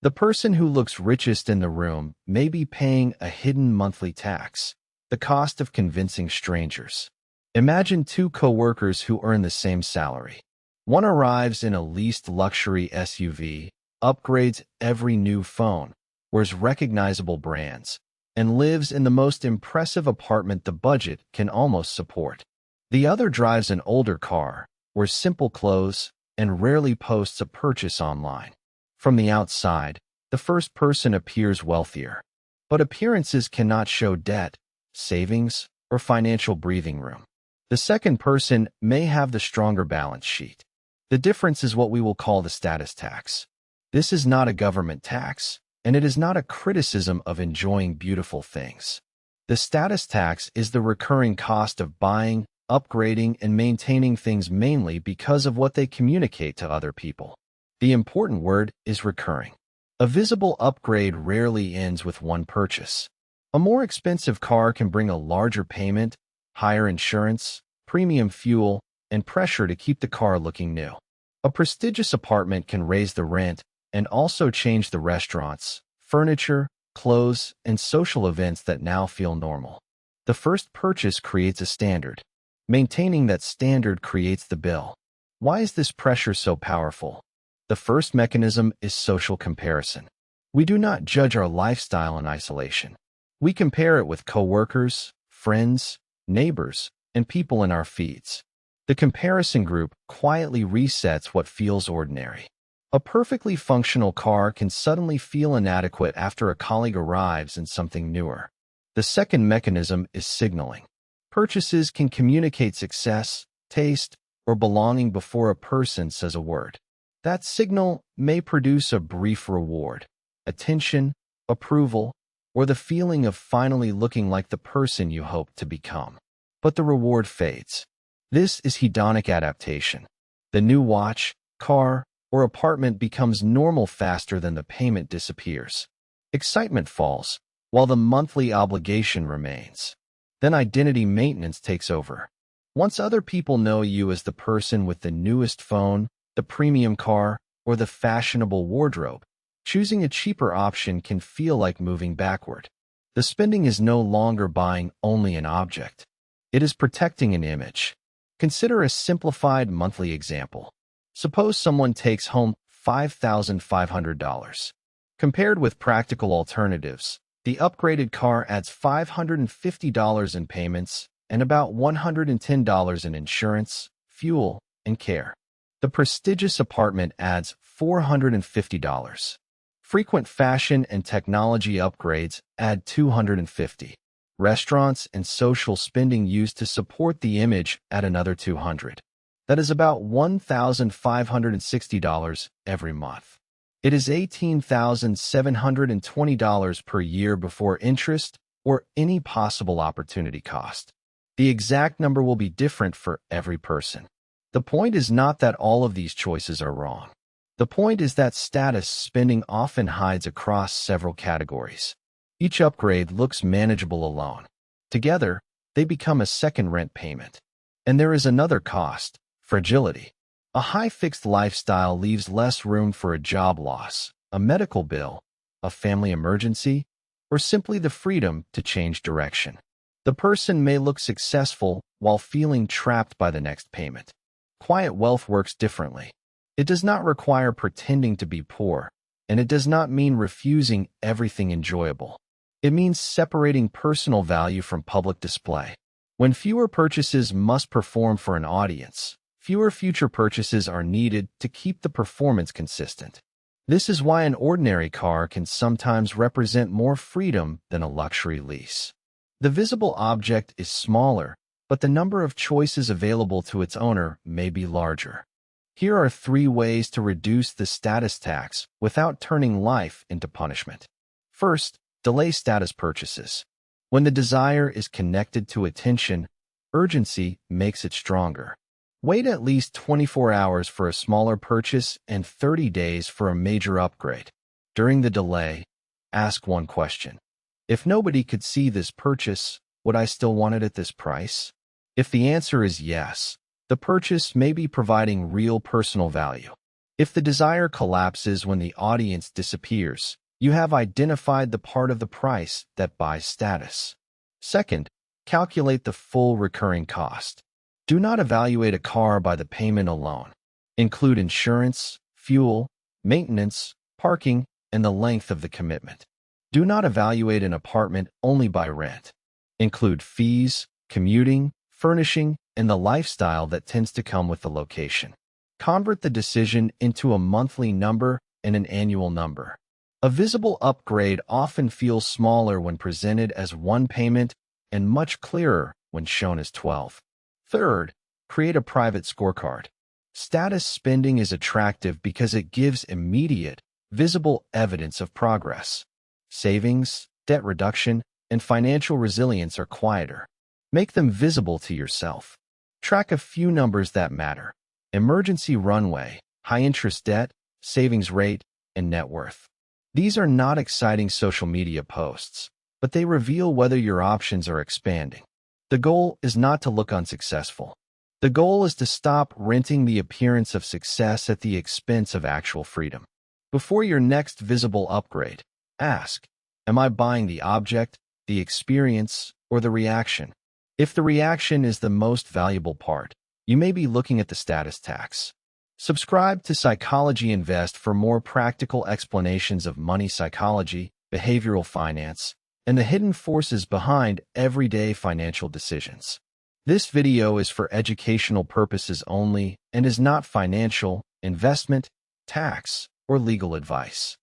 The person who looks richest in the room may be paying a hidden monthly tax, the cost of convincing strangers. Imagine two co-workers who earn the same salary. One arrives in a leased luxury SUV, upgrades every new phone, wears recognizable brands, and lives in the most impressive apartment the budget can almost support. The other drives an older car, wears simple clothes, and rarely posts a purchase online. From the outside, the first person appears wealthier. But appearances cannot show debt, savings, or financial breathing room. The second person may have the stronger balance sheet. The difference is what we will call the status tax. This is not a government tax, and it is not a criticism of enjoying beautiful things. The status tax is the recurring cost of buying, upgrading, and maintaining things mainly because of what they communicate to other people. The important word is recurring. A visible upgrade rarely ends with one purchase. A more expensive car can bring a larger payment, higher insurance, premium fuel, and pressure to keep the car looking new. A prestigious apartment can raise the rent and also change the restaurants, furniture, clothes, and social events that now feel normal. The first purchase creates a standard. Maintaining that standard creates the bill. Why is this pressure so powerful? The first mechanism is social comparison. We do not judge our lifestyle in isolation. We compare it with coworkers, friends, neighbors, and people in our feeds. The comparison group quietly resets what feels ordinary. A perfectly functional car can suddenly feel inadequate after a colleague arrives in something newer. The second mechanism is signaling. Purchases can communicate success, taste, or belonging before a person says a word. That signal may produce a brief reward, attention, approval, or the feeling of finally looking like the person you hope to become. But the reward fades. This is hedonic adaptation. The new watch, car, or apartment becomes normal faster than the payment disappears. Excitement falls, while the monthly obligation remains. Then identity maintenance takes over. Once other people know you as the person with the newest phone, the premium car, or the fashionable wardrobe, choosing a cheaper option can feel like moving backward. The spending is no longer buying only an object. It is protecting an image. Consider a simplified monthly example. Suppose someone takes home $5,500. Compared with practical alternatives, the upgraded car adds $550 in payments and about $110 in insurance, fuel, and care. The prestigious apartment adds $450. Frequent fashion and technology upgrades add $250. Restaurants and social spending used to support the image add another $200. That is about $1,560 every month. It is $18,720 per year before interest or any possible opportunity cost. The exact number will be different for every person. The point is not that all of these choices are wrong. The point is that status spending often hides across several categories. Each upgrade looks manageable alone. Together, they become a second rent payment. And there is another cost, fragility. A high fixed lifestyle leaves less room for a job loss, a medical bill, a family emergency, or simply the freedom to change direction. The person may look successful while feeling trapped by the next payment. Quiet wealth works differently. It does not require pretending to be poor, and it does not mean refusing everything enjoyable. It means separating personal value from public display. When fewer purchases must perform for an audience, fewer future purchases are needed to keep the performance consistent. This is why an ordinary car can sometimes represent more freedom than a luxury lease. The visible object is smaller, but the number of choices available to its owner may be larger. Here are 3 ways to reduce the status tax without turning life into punishment. First, delay status purchases. When the desire is connected to attention, urgency makes it stronger. Wait at least 24 hours for a smaller purchase and 30 days for a major upgrade. During the delay, ask one question. If nobody could see this purchase, would I still want it at this price? If the answer is yes, the purchase may be providing real personal value. If the desire collapses when the audience disappears, you have identified the part of the price that buys status. Second, calculate the full recurring cost. Do not evaluate a car by the payment alone. Include insurance, fuel, maintenance, parking, and the length of the commitment. Do not evaluate an apartment only by rent. Include fees, commuting, furnishing, and the lifestyle that tends to come with the location. Convert the decision into a monthly number and an annual number. A visible upgrade often feels smaller when presented as one payment and much clearer when shown as 12. Third, create a private scorecard. Status spending is attractive because it gives immediate, visible evidence of progress. Savings, debt reduction, and financial resilience are quieter. Make them visible to yourself. Track a few numbers that matter: emergency runway, high-interest debt, savings rate, and net worth. These are not exciting social media posts, but they reveal whether your options are expanding. The goal is not to look unsuccessful. The goal is to stop renting the appearance of success at the expense of actual freedom. Before your next visible upgrade, ask, am I buying the object, the experience, or the reaction? If the reaction is the most valuable part, you may be looking at the status tax. Subscribe to PsychologyInvest for more practical explanations of money psychology, behavioral finance, and the hidden forces behind everyday financial decisions. This video is for educational purposes only and is not financial, investment, tax, or legal advice.